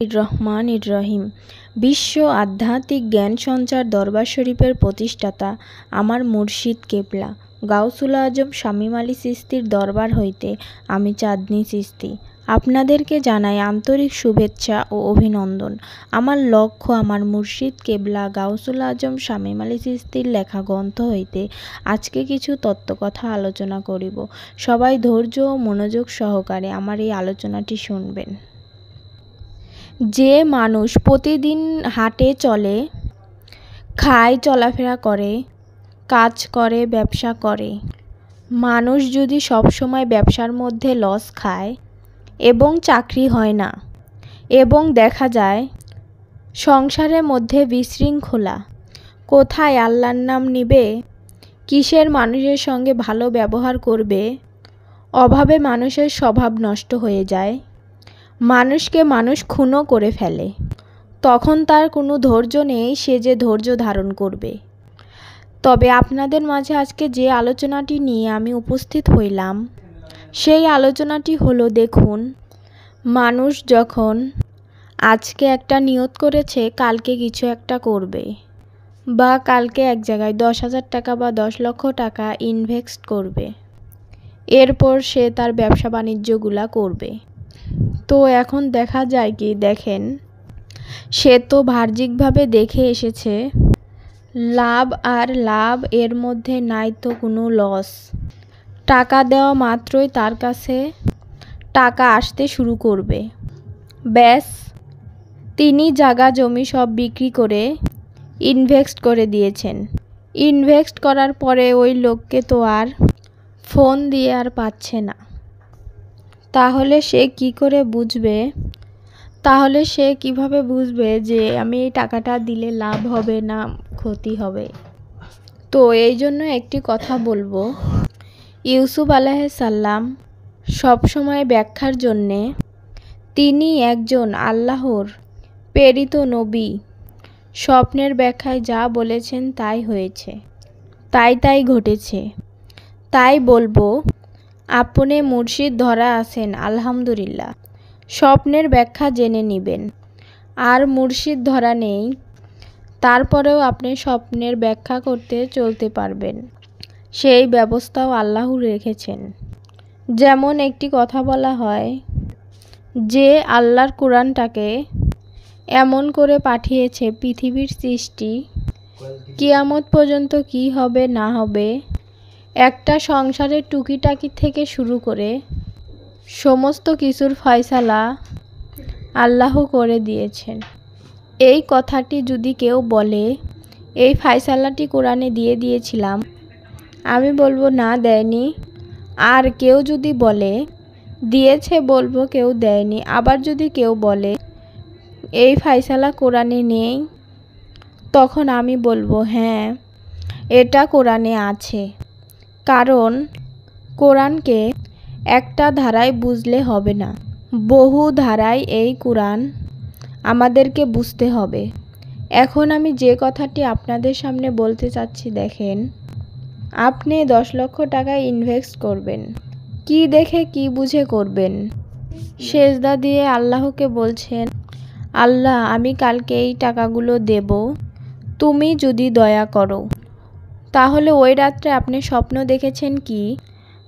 রহমানির রহিম। বিশ্ব আধ্যাত্মিক জ্ঞান সঞ্চার দরবার শরীফের প্রতিষ্ঠাতা আমার মুর্শিদ কেবলা গাউসুল আজম শামীম আলী চিশতীর দরবার হইতে আমি চাঁদনী চিশতী আপনাদেরকে জানাই আন্তরিক শুভেচ্ছা ও অভিনন্দন। আমার লক্ষ্য আমার মুর্শিদ কেবলা গাউসুল আজম শামীম আলী চিশতীর লেখা গ্রন্থ হইতে আজকে কিছু তত্ত্বকথা আলোচনা করিব। সবাই ধৈর্য ও মনোযোগ সহকারে আমার এই আলোচনাটি শুনবেন। যে মানুষ প্রতিদিন হাঁটে চলে, খায়, চলাফেরা করে, কাজ করে, ব্যবসা করে, মানুষ যদি সবসময় ব্যবসার মধ্যে লস খায় এবং চাকরি হয় না এবং দেখা যায় সংসারের মধ্যে বিশৃঙ্খলা, কোথায় আল্লাহর নাম নিবে, কিসের মানুষের সঙ্গে ভালো ব্যবহার করবে, অভাবে মানুষের স্বভাব নষ্ট হয়ে যায়, মানুষকে মানুষ খুনও করে ফেলে, তখন তার কোনো ধৈর্য নেই সে যে ধৈর্য ধারণ করবে। তবে আপনাদের মাঝে আজকে যে আলোচনাটি নিয়ে আমি উপস্থিত হইলাম সেই আলোচনাটি হলো, দেখুন, মানুষ যখন আজকে একটা নিয়ত করেছে কালকে কিছু একটা করবে বা কালকে এক জায়গায় 10,000 টাকা বা 10 লক্ষ টাকা ইনভেস্ট করবে, এরপর সে তার ব্যবসা বাণিজ্যগুলা করবে। তো এখন দেখা যায় কি, দেখেন, সে তো বাহ্যিকভাবে দেখে এসেছে লাভ আর লাভ, এর মধ্যে নাই তো কোনো লস। টাকা দেওয়া মাত্রই তার কাছে টাকা আসতে শুরু করবে। ব্যাস, তিনি জায়গা জমি সব বিক্রি করে ইনভেস্ট করে দিয়েছেন। ইনভেস্ট করার পরে ওই লোককে তো আর ফোন দিয়ে আর পাচ্ছে না। তাহলে সে কি করে বুঝবে, তাহলে সে কিভাবে বুঝবে যে আমি এই টাকাটা দিলে লাভ হবে না ক্ষতি হবে? তো এই জন্য একটি কথা বলবো, ইউসুফ আলাইহিস সালাম সবসময় ব্যাখ্যার জন্যে, তিনি একজন আল্লাহর প্রেরিত নবী, স্বপ্নের ব্যাখ্যায় যা বলেছেন তাই হয়েছে, তাই ঘটেছে। তাই বলবো, আপনি মুর্শিদ ধরা আছেন, আলহামদুলিল্লাহ, স্বপ্নের ব্যাখ্যা জেনে নেবেন। আর মুর্শিদ ধরা নেই, তারপরেও আপনি স্বপ্নের ব্যাখ্যা করতে চলতে পারবেন, সেই ব্যবস্থাও আল্লাহ রেখেছেন। যেমন একটি কথা বলা হয় যে আল্লাহর কোরআনটাকে এমন করে পাঠিয়েছে, পৃথিবীর সৃষ্টি কিয়ামত পর্যন্ত কি হবে না হবে, একটা সংসারের টুকিটাকি থেকে শুরু করে সমস্ত কিছুর ফয়সালা আল্লাহ করে দিয়েছেন। এই কথাটি যদি কেউ বলে এই ফয়সালাটি কোরআনে দিয়ে দিয়েছিলাম, আমি বলবো না, দেয়নি। আর কেউ যদি বলে দিয়েছে, বলবো কেউ দেয়নি। আবার যদি কেউ বলে এই ফয়সালা কোরআনে নেই, তখন আমি বলবো হ্যাঁ, এটা কোরআনে আছে। কারণ কোরআনকে একটা ধারায় বুঝলে হবে না, বহু ধারায় এই কোরআন আমাদেরকে বুঝতে হবে। এখন আমি যে কথাটি আপনাদের সামনে বলতে চাচ্ছি, দেখেন, আপনি 10 লক্ষ টাকা ইনভেস্ট করবেন, কি দেখে কি বুঝে করবেন? সেজদা দিয়ে আল্লাহকে বলছেন, আল্লাহ, আমি কালকে এই টাকাগুলো দেব, তুমি যদি দয়া করো। তাহলে ওই রাত্রে আপনি স্বপ্ন দেখেছেন কি,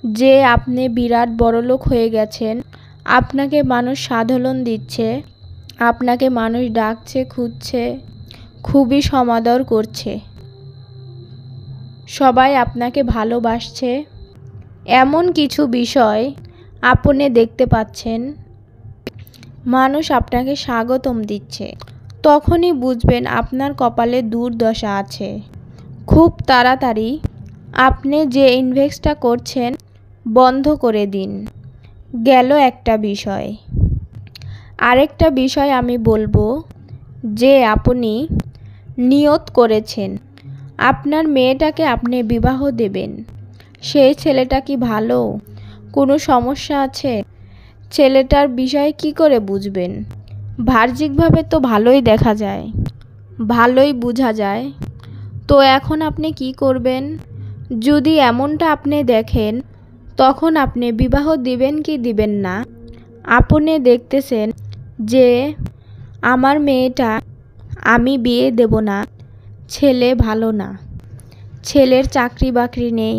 যে আপনি বিরাট বড়লোক হয়ে গেছেন, আপনাকে মানুষ সাধলন দিচ্ছে, আপনাকে মানুষ ডাকছে, খুঁজছে, খুবই সমাদর করছে, সবাই আপনাকে ভালোবাসছে, এমন কিছু বিষয় আপনি দেখতে পাচ্ছেন, মানুষ আপনাকে স্বাগতম দিচ্ছে, তখনই বুঝবেন আপনার কপালে দুর্দশা আছে। খুব তাড়াতাড়ি আপনি যে ইনভেস্টটা করছেন বন্ধ করে দিন। গেল একটা বিষয়। আরেকটা বিষয় আমি বলবো, যে আপনি নিয়ত করেছেন আপনার মেয়েটাকে আপনি বিবাহ দেবেন, সেই ছেলেটা কি ভালো, কোনো সমস্যা আছে, ছেলেটার বিষয়ে কি করে বুঝবেন? বাহ্যিকভাবে তো ভালোই দেখা যায়, ভালোই বোঝা যায়। তো এখন আপনি কি করবেন? যদি এমনটা আপনি দেখেন, তখন আপনি বিবাহ দিবেন কি দিবেন না? আপনি দেখতেছেন যে আমার মেয়েটা আমি বিয়ে দেব না, ছেলে ভালো না, ছেলের চাকরি বাকরি নেই,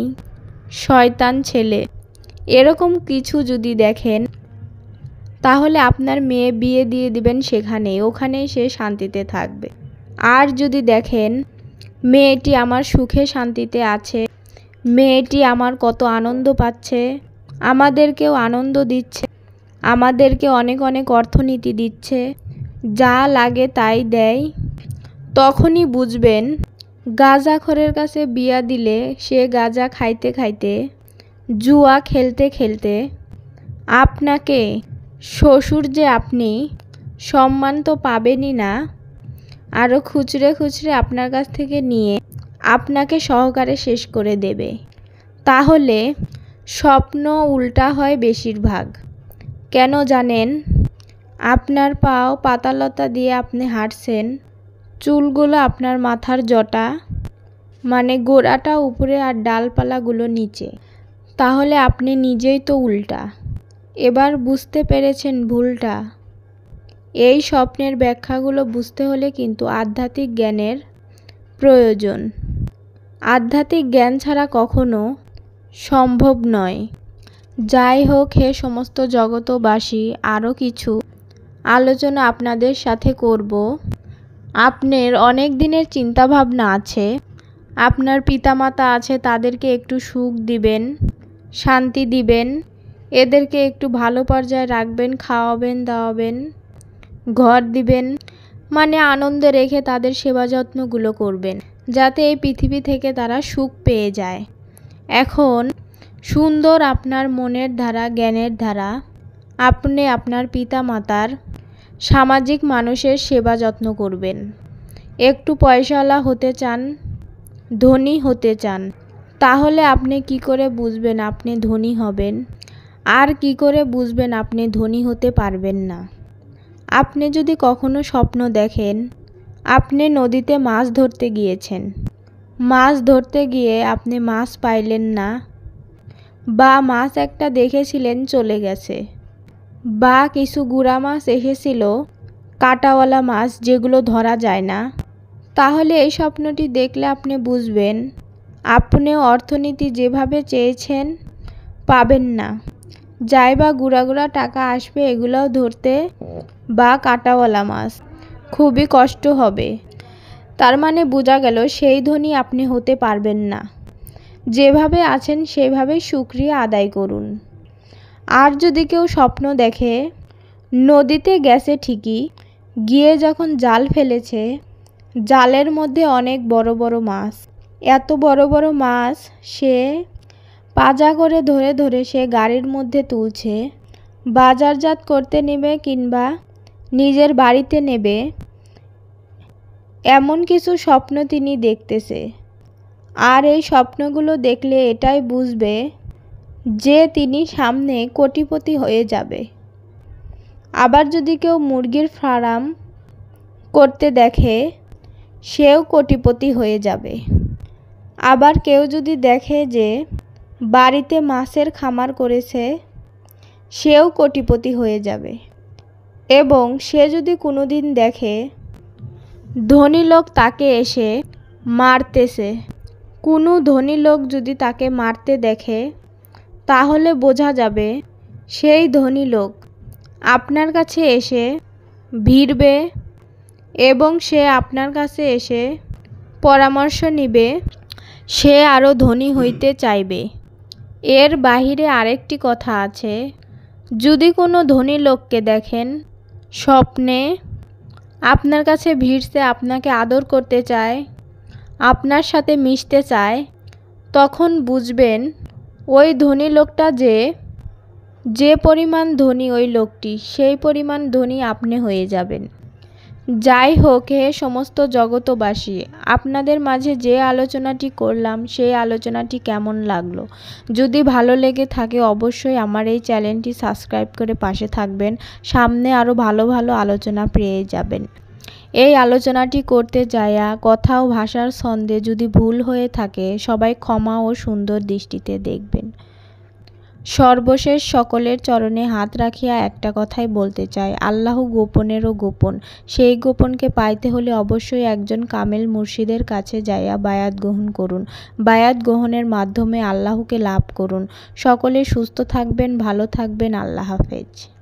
শয়তান ছেলে, এরকম কিছু যদি দেখেন তাহলে আপনার মেয়ে বিয়ে দিয়ে দিবেন সেখানেই, ওখানেই সে শান্তিতে থাকবে। আর যদি দেখেন মেয়েটি আমার সুখে শান্তিতে আছে, মেয়েটি আমার কত আনন্দ পাচ্ছে, আমাদেরকেও আনন্দ দিচ্ছে, আমাদেরকে অনেক অনেক অর্থনীতি দিচ্ছে, যা লাগে তাই দেয়, তখনই বুঝবেন গাঁজাখোরের কাছে বিয়া দিলে সে গাঁজা খাইতে খাইতে, জুয়া খেলতে খেলতে আপনাকে শ্বশুর যে আপনি সম্মান তো পাবেনই না, আরও খুচরে খুচরে আপনার কাছ থেকে নিয়ে আপনাকে সহকারে শেষ করে দেবে। তাহলে স্বপ্ন উল্টা হয় বেশিরভাগ। কেন জানেন? আপনার পাও পাতালতা দিয়ে আপনি হাঁটছেন, চুলগুলো আপনার মাথার জটা, মানে গোড়াটা উপরে আর ডালপালাগুলো নিচে, তাহলে আপনি নিজেই তো উল্টা। এবার বুঝতে পেরেছেন ভুলটা? এই স্বপ্নের ব্যাখ্যাগুলো বুঝতে হলে কিন্তু আধ্যাত্মিক জ্ঞানের প্রয়োজন। আধ্যাত্মিক জ্ঞান ছাড়া কখনো সম্ভব নয়। যাই হোক, হে সমস্ত জগতবাসী, আরও কিছু আলোচনা আপনাদের সাথে করব। আপনার অনেক দিনের চিন্তাভাবনা আছে, আপনার পিতামাতা আছে, তাদেরকে একটু সুখ দিবেন, শান্তি দিবেন, এদেরকে একটু ভালো পর্যায়ে রাখবেন, খাওয়াবেন দাওয়াবেন, ঘর দিবেন, মানে আনন্দে রেখে তাদের সেবা যত্নগুলো করবেন, যাতে এই পৃথিবী থেকে তারা সুখ পেয়ে যায়। এখন সুন্দর আপনার মনের ধারা, জ্ঞানের ধারা, আপনি আপনার পিতামাতার, সামাজিক মানুষের সেবা যত্ন করবেন। একটু পয়সাওয়ালা হতে চান, ধনী হতে চান, তাহলে আপনি কি করে বুঝবেন আপনি ধনী হবেন? আর কি করে বুঝবেন আপনি ধনী হতে পারবেন না? আপনি যদি কখনো স্বপ্ন দেখেন আপনি নদীতে মাছ ধরতে গিয়েছেন, মাছ ধরতে গিয়ে আপনি মাছ পাইলেন না, বা মাছ একটা দেখেছিলেন চলে গেছে, বা কিছু গুড়া মাছ এসেছিল, কাঁটাওয়ালা মাছ যেগুলো ধরা যায় না, তাহলে এই স্বপ্নটি দেখলে আপনি বুঝবেন আপনিও অর্থনীতি যেভাবে চেয়েছেন পাবেন না। যাই বা গুঁড়া গুঁড়া টাকা আসবে এগুলোও ধরতে, বা কাঁটাওয়ালা মাছ, খুবই কষ্ট হবে। তার মানে বোঝা গেল সেই ধনী আপনি হতে পারবেন না। যেভাবে আছেন সেভাবেই শুকরিয়া আদায় করুন। আর যদি কেউ স্বপ্ন দেখে নদীতে গেছে ঠিকই, গিয়ে যখন জাল ফেলেছে, জালের মধ্যে অনেক বড় বড় মাছ, এত বড় বড় মাছ সে পাজা করে ধরে ধরে সে গাড়ির মধ্যে তুলছে, বাজারজাত করতে নেবে কিংবা নিজের বাড়িতে নেবে, এমন কিছু স্বপ্ন তিনি দেখতেছে। আর এই স্বপ্নগুলো দেখলে এটাই বুঝবে যে তিনি সামনে কোটিপতি হয়ে যাবে। আবার যদি কেউ মুরগির ফার্ম করতে দেখে সেও কোটিপতি হয়ে যাবে। আবার কেউ যদি দেখে যে বাড়িতে মাছের খামার করেছে সেও কোটিপতি হয়ে যাবে। এবং সে যদি কোনোদিন দেখে ধনী লোক তাকে এসে মারতেছে, কোনো ধনী লোক যদি তাকে মারতে দেখে, তাহলে বোঝা যাবে সেই ধনী লোক আপনার কাছে এসে ভিড়বে এবং সে আপনার কাছে এসে পরামর্শ নিবে, সে আরও ধনী হইতে চাইবে। এর বাহিরে আরেকটি কথা আছে, যদি কোনো ধনী লোককে দেখেন স্বপ্নে আপনার কাছে ভিড়ছে, আপনাকে আদর করতে চায়, আপনার সাথে মিশতে চায়, তখন বুঝবেন ওই ধনী লোকটা যে পরিমাণ ধনী ওই লোকটি, সেই পরিমাণ ধনী আপনি হয়ে যাবেন। যাই হোক, হে সমস্ত জগতবাসী, আপনাদের মাঝে যে আলোচনাটি করলাম সেই আলোচনাটি কেমন লাগলো? যদি ভালো লেগে থাকে অবশ্যই আমার এই চ্যানেলটি সাবস্ক্রাইব করে পাশে থাকবেন, সামনে আরও ভালো ভালো আলোচনা পেয়ে যাবেন। এই আলোচনাটি করতে যায়া কথা ও ভাষার ছন্দে যদি ভুল হয়ে থাকে সবাই ক্ষমা ও সুন্দর দৃষ্টিতে দেখবেন। সর্বশেষ সকলের চরণে হাত রাখিয়া একটা কথাই বলতে চাই, আল্লাহ গোপনেরও গোপন। সেই গোপনকে পাইতে হলে অবশ্যই একজন কামেল মুর্শিদের কাছে যাইয়া বায়াত গ্রহণ করুন। বায়াত গ্রহণের মাধ্যমে আল্লাহকে লাভ করুন। সকলে সুস্থ থাকবেন, ভালো থাকবেন। আল্লাহ হাফেজ।